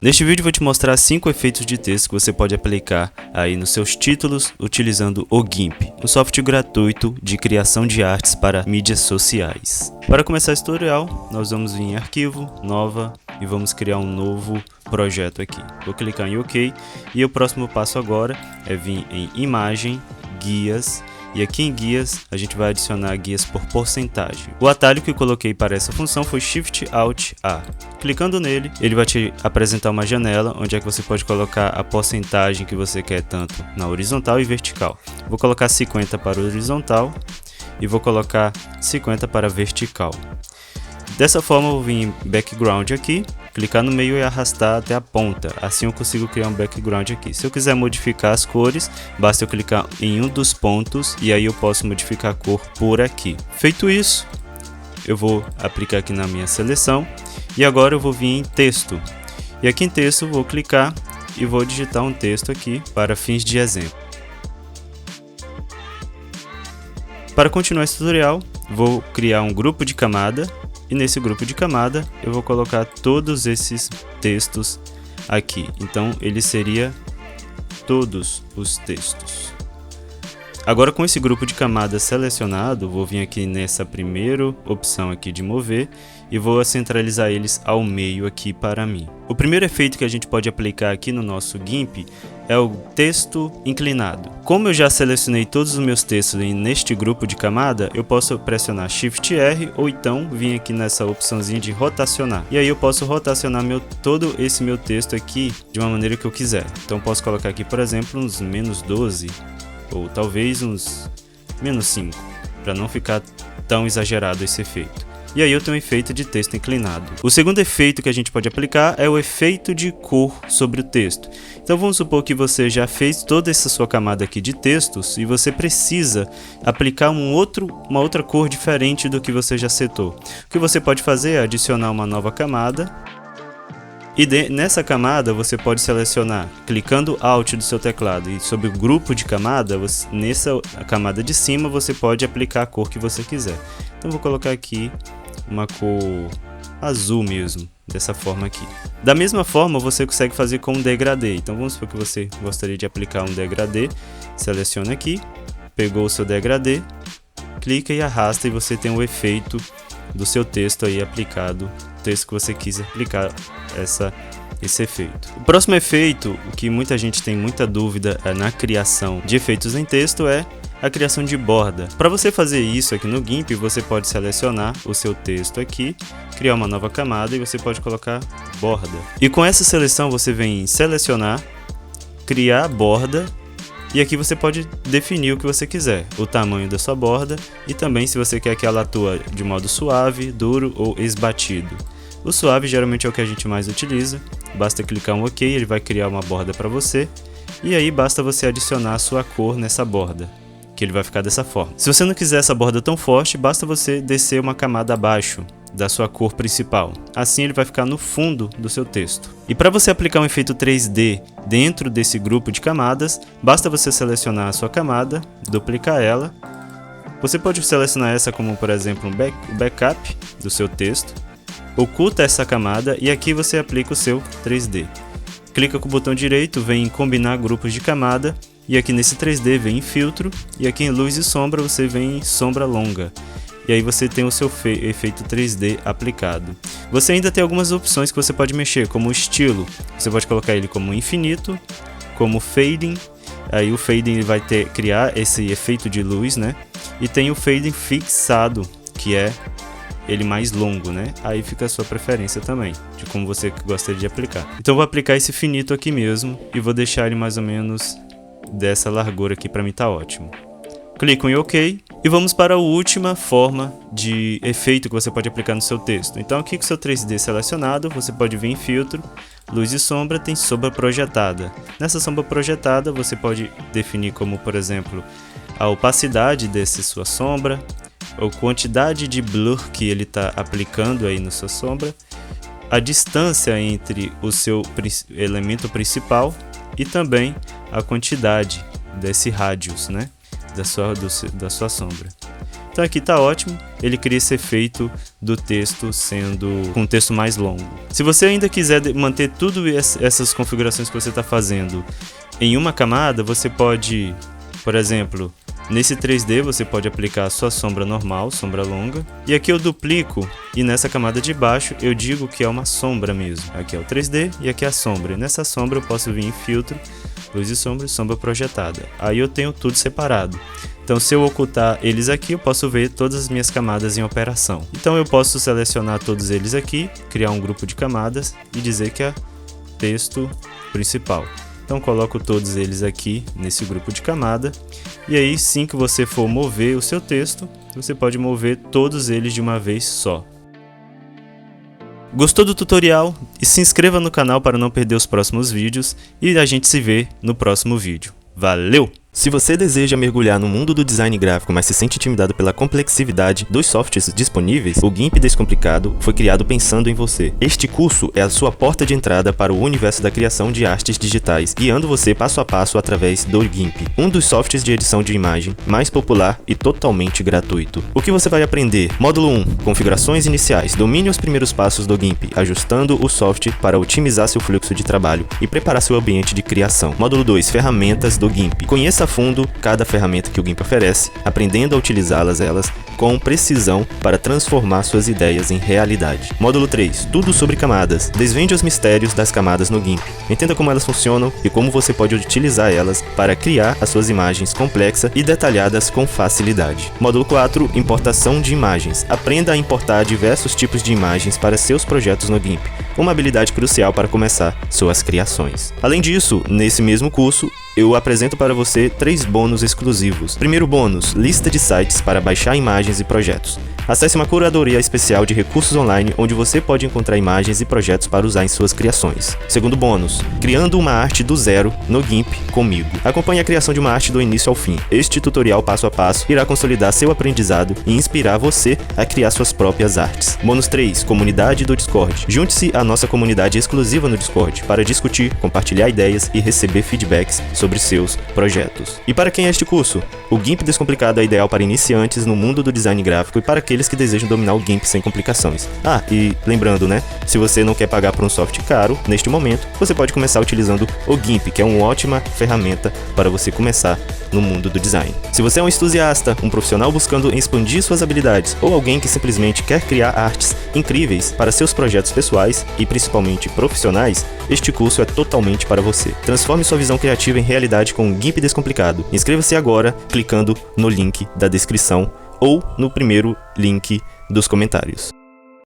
Neste vídeo eu vou te mostrar 5 efeitos de texto que você pode aplicar aí nos seus títulos utilizando o GIMP, um software gratuito de criação de artes para mídias sociais. Para começar esse tutorial, nós vamos vir em Arquivo, Nova e vamos criar um novo projeto aqui. Vou clicar em OK e o próximo passo agora é vir em Imagem, Guias. E aqui em guias, a gente vai adicionar guias por porcentagem. O atalho que eu coloquei para essa função foi Shift Alt A. Clicando nele, ele vai te apresentar uma janela onde é que você pode colocar a porcentagem que você quer tanto na horizontal e vertical. Vou colocar 50 para horizontal e vou colocar 50 para vertical. Dessa forma eu vou vir em background aqui, clicar no meio e arrastar até a ponta, assim eu consigo criar um background aqui. Se eu quiser modificar as cores, basta eu clicar em um dos pontos e aí eu posso modificar a cor por aqui. Feito isso, eu vou aplicar aqui na minha seleção e agora eu vou vir em texto. E aqui em texto eu vou clicar e vou digitar um texto aqui para fins de exemplo. Para continuar esse tutorial, vou criar um grupo de camada. E nesse grupo de camada eu vou colocar todos esses textos aqui. Então ele seria todos os textos. Agora com esse grupo de camada selecionado, vou vir aqui nessa primeira opção aqui de mover e vou centralizar eles ao meio aqui para mim. O primeiro efeito que a gente pode aplicar aqui no nosso GIMP é o texto inclinado. Como eu já selecionei todos os meus textos neste grupo de camada, eu posso pressionar Shift R ou então vir aqui nessa opçãozinha de rotacionar. E aí eu posso rotacionar todo esse meu texto aqui de uma maneira que eu quiser. Então posso colocar aqui, por exemplo, uns -12 ou talvez uns -5, para não ficar tão exagerado esse efeito. E aí eu tenho um efeito de texto inclinado. O segundo efeito que a gente pode aplicar é o efeito de cor sobre o texto. Então vamos supor que você já fez toda essa sua camada aqui de textos e você precisa aplicar uma outra cor diferente do que você já setou. O que você pode fazer é adicionar uma nova camada. E nessa camada você pode selecionar, clicando Alt do seu teclado e sobre o grupo de camada, nessa camada de cima você pode aplicar a cor que você quiser. Então vou colocar aqui uma cor azul mesmo, dessa forma aqui. Da mesma forma você consegue fazer com um degradê. Então vamos supor que você gostaria de aplicar um degradê, seleciona aqui, pegou o seu degradê, clica e arrasta e você tem o efeito do seu texto aí aplicado, o texto que você quis aplicar esse efeito. O próximo efeito, o que muita gente tem muita dúvida na criação de efeitos em texto é a criação de borda. Para você fazer isso aqui no GIMP, você pode selecionar o seu texto aqui, criar uma nova camada e você pode colocar borda. E com essa seleção você vem em selecionar, criar borda. E aqui você pode definir o que você quiser, o tamanho da sua borda e também se você quer que ela atua de modo suave, duro ou esbatido. O suave geralmente é o que a gente mais utiliza, basta clicar um OK, ele vai criar uma borda para você e aí basta você adicionar a sua cor nessa borda, que ele vai ficar dessa forma. Se você não quiser essa borda tão forte, basta você descer uma camada abaixo da sua cor principal. Assim ele vai ficar no fundo do seu texto. E para você aplicar um efeito 3D dentro desse grupo de camadas, basta você selecionar a sua camada, duplicar ela. Você pode selecionar essa como, por exemplo, um backup do seu texto. Oculta essa camada e aqui você aplica o seu 3D. Clica com o botão direito, vem em combinar grupos de camada. E aqui nesse 3D vem em filtro. E aqui em luz e sombra você vem em sombra longa. E aí você tem o seu efeito 3D aplicado. Você ainda tem algumas opções que você pode mexer, como o estilo. Você pode colocar ele como infinito, como fading. Aí o fading vai criar esse efeito de luz, né? E tem o fading fixado, que é ele mais longo, né? Aí fica a sua preferência também, de como você gostaria de aplicar. Então eu vou aplicar esse finito aqui mesmo e vou deixar ele mais ou menos dessa largura aqui, para mim tá ótimo. Clico em OK e vamos para a última forma de efeito que você pode aplicar no seu texto. Então aqui com o seu 3D selecionado, você pode vir em filtro, luz e sombra, tem sombra projetada. Nessa sombra projetada você pode definir como, por exemplo, a opacidade dessa sua sombra, ou quantidade de blur que ele está aplicando aí na sua sombra, a distância entre o seu elemento principal e também a quantidade desse radius, né, da sua sombra. Então aqui tá ótimo, ele cria esse efeito do texto sendo com um texto mais longo. Se você ainda quiser manter tudo essas configurações que você está fazendo em uma camada, você pode, por exemplo, nesse 3D você pode aplicar a sua sombra normal, sombra longa, e aqui eu duplico e nessa camada de baixo eu digo que é uma sombra mesmo. Aqui é o 3D e aqui é a sombra. E nessa sombra eu posso vir em filtro, luz e sombra projetada. Aí eu tenho tudo separado. Então se eu ocultar eles aqui, eu posso ver todas as minhas camadas em operação. Então eu posso selecionar todos eles aqui, criar um grupo de camadas e dizer que é texto principal. Então coloco todos eles aqui nesse grupo de camada. E aí sim que você for mover o seu texto, você pode mover todos eles de uma vez só. Gostou do tutorial? E se inscreva no canal para não perder os próximos vídeos. E a gente se vê no próximo vídeo. Valeu! Se você deseja mergulhar no mundo do design gráfico, mas se sente intimidado pela complexidade dos softwares disponíveis, o GIMP Descomplicado foi criado pensando em você. Este curso é a sua porta de entrada para o universo da criação de artes digitais, guiando você passo a passo através do GIMP, um dos softwares de edição de imagem mais popular e totalmente gratuito. O que você vai aprender? Módulo 1. Configurações iniciais. Domine os primeiros passos do GIMP, ajustando o software para otimizar seu fluxo de trabalho e preparar seu ambiente de criação. Módulo 2. Ferramentas do GIMP. Conheça a fundo cada ferramenta que o GIMP oferece, aprendendo a utilizá-las com precisão para transformar suas ideias em realidade. Módulo 3. Tudo sobre camadas. Desvende os mistérios das camadas no GIMP. Entenda como elas funcionam e como você pode utilizar elas para criar as suas imagens complexas e detalhadas com facilidade. Módulo 4. Importação de imagens. Aprenda a importar diversos tipos de imagens para seus projetos no GIMP, uma habilidade crucial para começar suas criações. Além disso, nesse mesmo curso, eu apresento para você 3 bônus exclusivos. Primeiro bônus, lista de sites para baixar imagens e projetos. Acesse uma curadoria especial de recursos online onde você pode encontrar imagens e projetos para usar em suas criações. Segundo bônus, criando uma arte do zero no GIMP comigo. Acompanhe a criação de uma arte do início ao fim. Este tutorial passo a passo irá consolidar seu aprendizado e inspirar você a criar suas próprias artes. Bônus 3, comunidade do Discord. Junte-se à nossa comunidade exclusiva no Discord para discutir, compartilhar ideias e receber feedbacks sobre seus projetos. E para quem é este curso? O GIMP Descomplicado é ideal para iniciantes no mundo do design gráfico e para aqueles que desejam dominar o GIMP sem complicações. Ah, e lembrando, né? Se você não quer pagar por um software caro, neste momento, você pode começar utilizando o GIMP, que é uma ótima ferramenta para você começar no mundo do design. Se você é um entusiasta, um profissional buscando expandir suas habilidades ou alguém que simplesmente quer criar artes incríveis para seus projetos pessoais e principalmente profissionais, este curso é totalmente para você. Transforme sua visão criativa em realidade com o GIMP Descomplicado. Inscreva-se agora clicando no link da descrição ou no primeiro link dos comentários.